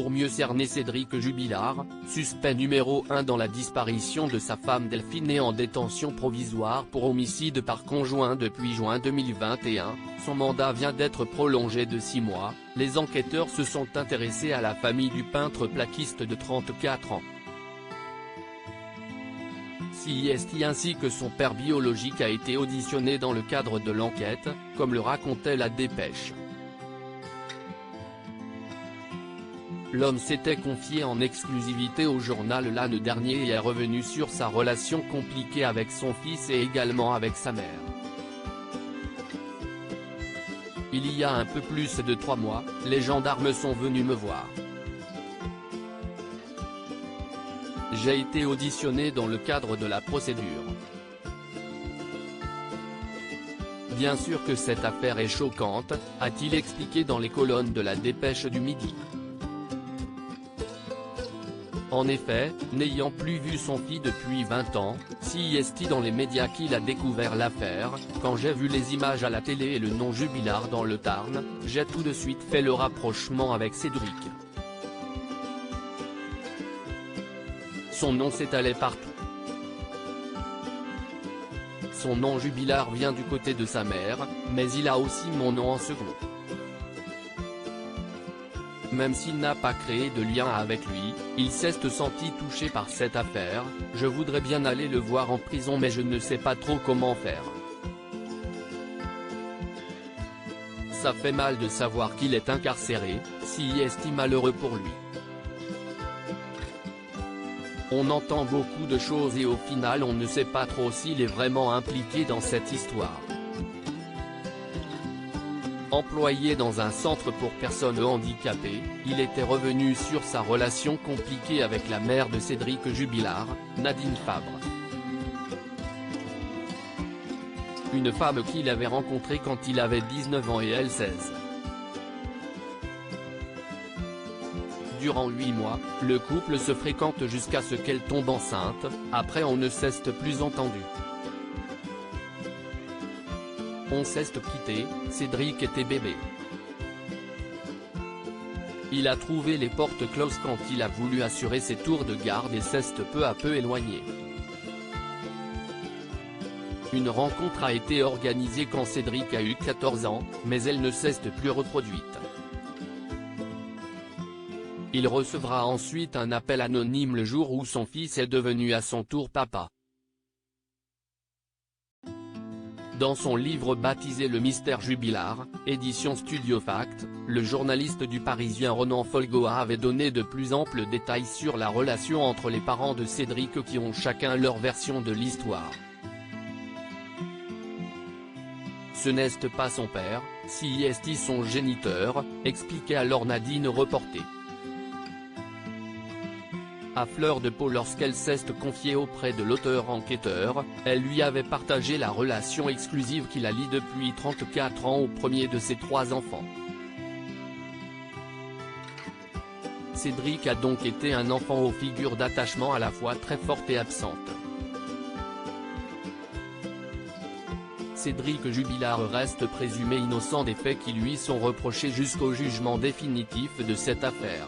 pour mieux cerner Cédric Jubilard, suspect numéro 1 dans la disparition de sa femme Delphine et en détention provisoire pour homicide par conjoint depuis juin 2021, son mandat vient d'être prolongé de 6 mois, les enquêteurs se sont intéressés à la famille du peintre plaquiste de 34 ans. CIST ainsi que son père biologique a été auditionné dans le cadre de l'enquête, comme le racontait la dépêche. L'homme s'était confié en exclusivité au journal l'année dernière et est revenu sur sa relation compliquée avec son fils et également avec sa mère. Il y a un peu plus de 3 mois, les gendarmes sont venus me voir. J'ai été auditionné dans le cadre de la procédure. Bien sûr que cette affaire est choquante, a-t-il expliqué dans les colonnes de la Dépêche du Midi. En effet, n'ayant plus vu son fils depuis 20 ans, CIST dans les médias qu'il a découvert l'affaire, quand j'ai vu les images à la télé et le nom Jubilard dans le Tarn, j'ai tout de suite fait le rapprochement avec Cédric. Son nom s'étalait partout. Son nom Jubilard vient du côté de sa mère, mais il a aussi mon nom en second. Même s'il n'a pas créé de lien avec lui, il s'est senti touché par cette affaire. Je voudrais bien aller le voir en prison mais je ne sais pas trop comment faire. Ça fait mal de savoir qu'il est incarcéré, CIST malheureux pour lui. On entend beaucoup de choses et au final on ne sait pas trop s'il est vraiment impliqué dans cette histoire. Employé dans un centre pour personnes handicapées, il était revenu sur sa relation compliquée avec la mère de Cédric Jubilard, Nadine Fabre. Une femme qu'il avait rencontrée quand il avait 19 ans et elle 16. Durant 8 mois, le couple se fréquente jusqu'à ce qu'elle tombe enceinte, après on ne s'est plus entendu. On s'est quitté, Cédric était bébé. Il a trouvé les portes closes quand il a voulu assurer ses tours de garde et s'est peu à peu éloigné. Une rencontre a été organisée quand Cédric a eu 14 ans, mais elle ne s'est plus reproduite. Il recevra ensuite un appel anonyme le jour où son fils est devenu à son tour papa. Dans son livre baptisé Le Mystère Jubilard, édition Studio Fact, le journaliste du Parisien Ronan Folgoa avait donné de plus amples détails sur la relation entre les parents de Cédric qui ont chacun leur version de l'histoire. Ce n'est pas son père, CIST son géniteur, expliquait alors Nadine reportée. À fleur de peau lorsqu'elle s'est confiée auprès de l'auteur enquêteur, elle lui avait partagé la relation exclusive qu'il a liée depuis 34 ans au premier de ses 3 enfants. Cédric a donc été un enfant aux figures d'attachement à la fois très fortes et absentes. Cédric Jubilard reste présumé innocent des faits qui lui sont reprochés jusqu'au jugement définitif de cette affaire.